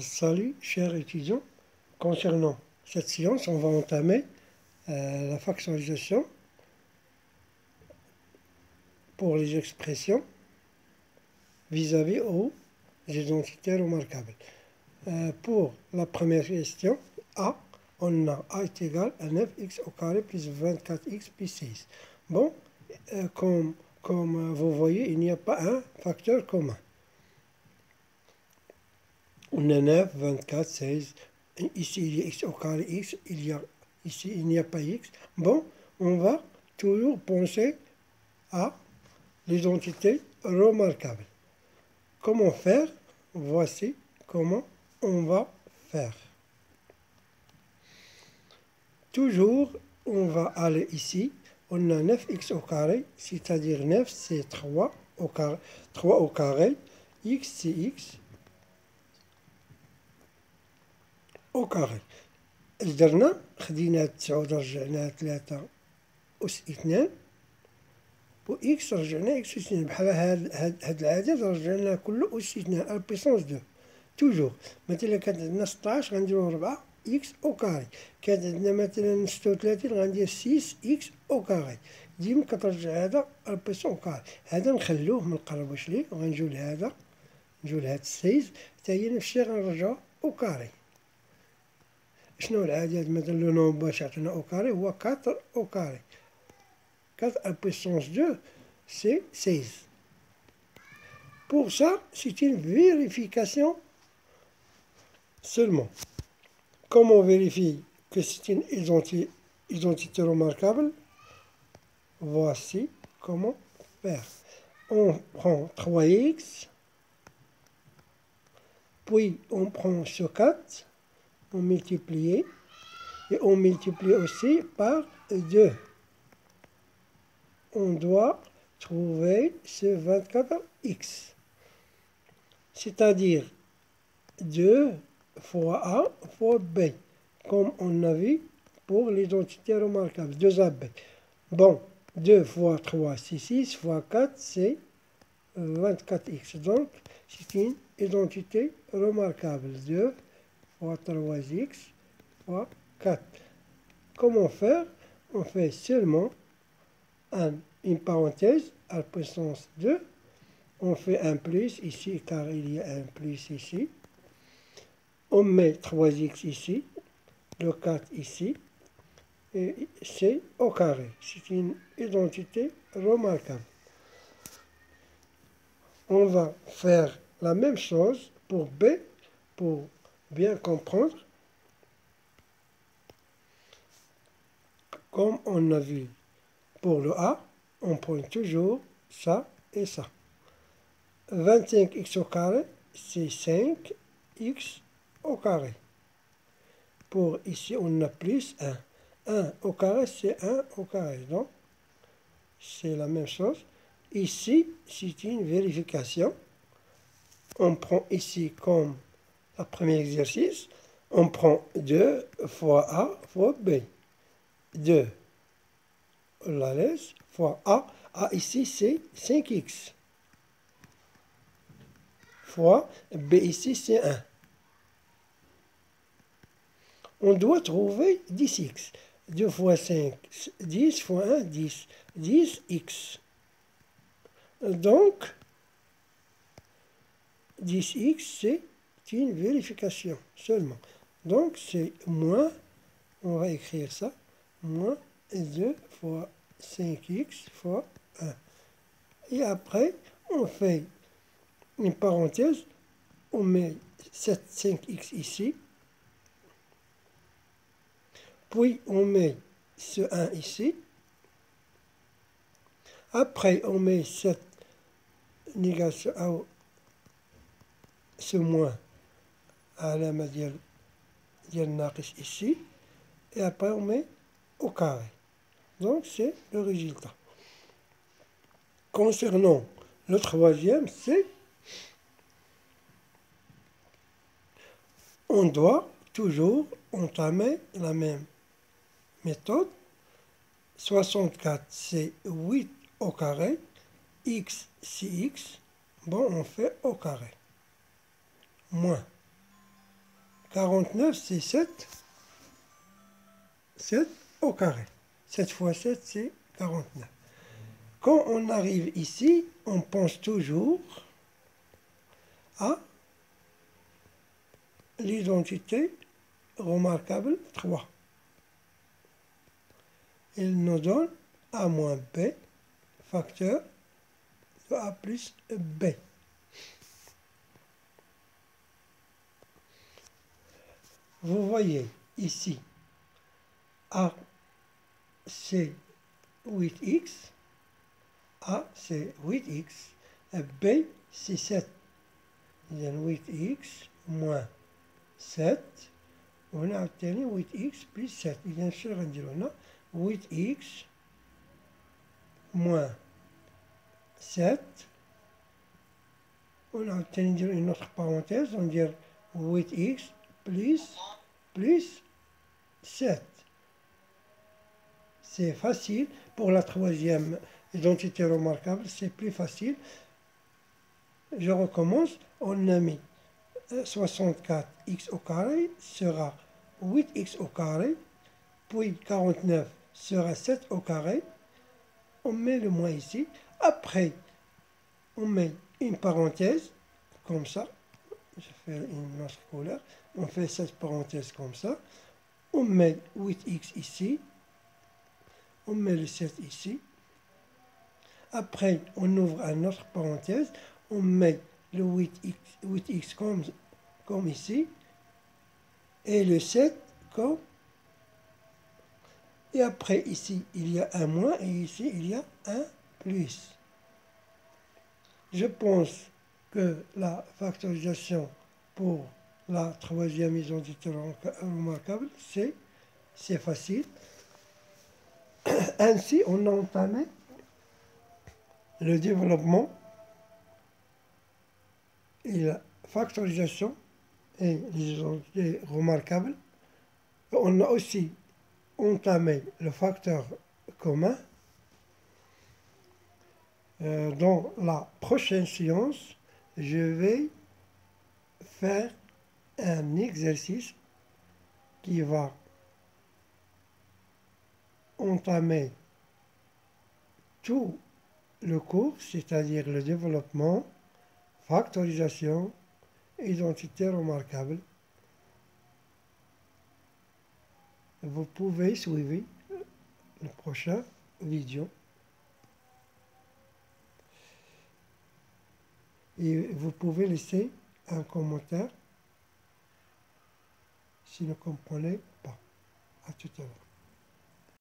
Salut, chers étudiants. Concernant cette séance, on va entamer la factorisation pour les expressions vis-à-vis aux identités remarquables. Pour la première question, A, on a A est égal à 9x au carré plus 24x plus 6. Bon, comme vous voyez, il n'y a pas un facteur commun. On a 9, 24, 16. Ici, il y a x au carré x. Ici, il n'y a pas x. Bon, on va toujours penser à l'identité remarquable. Comment faire? Voici comment on va faire. Toujours, on va aller ici. On a 9x au carré, c'est-à-dire 9, c'est 3 au carré. 3 au carré. X, c'est x au carré. اش درنا؟ خدينا 9 رجعناها 3 أس 2 و إكس رجعناه إكس أس 2 بحال هاد العدد رجعناه كله أس 2 البيسونس 2 توجور. مثلا كانت عندنا 16 غنديرو 4 إكس أو كاري. كانت عندنا مثلا 36 غندير 6 إكس أو كاري. ديما كترجع هذا البيسون كاري. هذا نخلوه منقربوش ليه وغنجيو لهذا نجيو لهاد 16 حتى هي نفس الشيء غنرجعو أو كاري. شنو العدد مثلا لو نومبر باش يعطينا أو كاري هو 4 أو كاري. 4 à puissance 2, c'est 16. Pour ça, c'est une vérification seulement. Comment on vérifie que c'est une identité remarquable? Voici comment faire. On prend 3x, puis on prend ce 4, on multiplie, et on multiplie aussi par 2. On doit trouver ce 24x. C'est-à-dire 2 fois A fois B, comme on a vu pour l'identité remarquable, 2AB. Bon, 2 fois 3, c'est 6, fois 4, c'est 24x. Donc, c'est une identité remarquable. 2 fois 3x fois 4. Comment faire? On fait seulement une parenthèse à la puissance 2. On fait un plus ici, car il y a un plus ici. On met 3x ici, le 4 ici, et c'est au carré. C'est une identité remarquable. On va faire la même chose pour B, pour bien comprendre. Comme on a vu pour le A, on prend toujours ça et ça. 25x au carré, c'est 5x au carré. Pour ici, on a plus 1. 1 au carré, c'est 1 au carré. Donc, c'est la même chose. Ici, c'est une vérification. On prend ici comme le premier exercice, on prend 2 fois A fois B. 2, on la laisse, fois A. A ici, c'est 5x. Fois B ici, c'est 1. On doit trouver 10x. 2 fois 5, 10 fois 1, 10. 10x. Donc, 10x, c'est une vérification seulement. Donc, c'est moins, on va écrire ça, moins 2 fois 5x fois 1. Et après, on fait une parenthèse, on met 5x ici, puis on met ce 1 ici, après on met cette négation, ce moins à la ديال الناقص ici, et après on met au carré. Donc c'est le résultat. Concernant le troisième, c'est on doit toujours entamer la même méthode. 64, c'est 8 au carré. X, c'est x. Bon, on fait au carré. Moins. 49, c'est 7. 7 au carré. 7 fois 7, c'est 49. Quand on arrive ici, on pense toujours à l'identité remarquable 3. Il nous donne A moins B, facteur de A plus B. Vous voyez ici, A c'est 8x, A c'est 8x, et B c'est 7. إذا 8x moins 7 وهنا عاوتاني 8x plus 7. إذا شنو غنديرو هنا 8x moins 7 ونعاود تاني ندير une autre parenthèse وندير 8x plus 7. C'est facile. Pour la troisième identité remarquable, c'est plus facile. Je recommence. On a mis 64x au carré sera 8x au carré, puis 49 sera 7 au carré. On met le moins ici. Après, on met une parenthèse, comme ça. Je fais une autre couleur. On fait cette parenthèse comme ça. On met 8x ici. On met le 7 ici. Après, on ouvre une autre parenthèse. On met le 8x comme ici. Et le 7 comme. Et après, ici, il y a un moins. Et ici, il y a un plus. Je pense que la factorisation pour la troisième identité remarquable, c'est facile. Ainsi, on a entamé le développement et la factorisation et les identités remarquables. On a aussi entamé le facteur commun. Dans la prochaine séance, je vais faire un exercice qui va entamer tout le cours, c'est-à-dire le développement, factorisation, identité remarquable. Vous pouvez suivre le prochain vidéo. Et vous pouvez laisser un commentaire si vous ne comprenez pas. À tout à l'heure.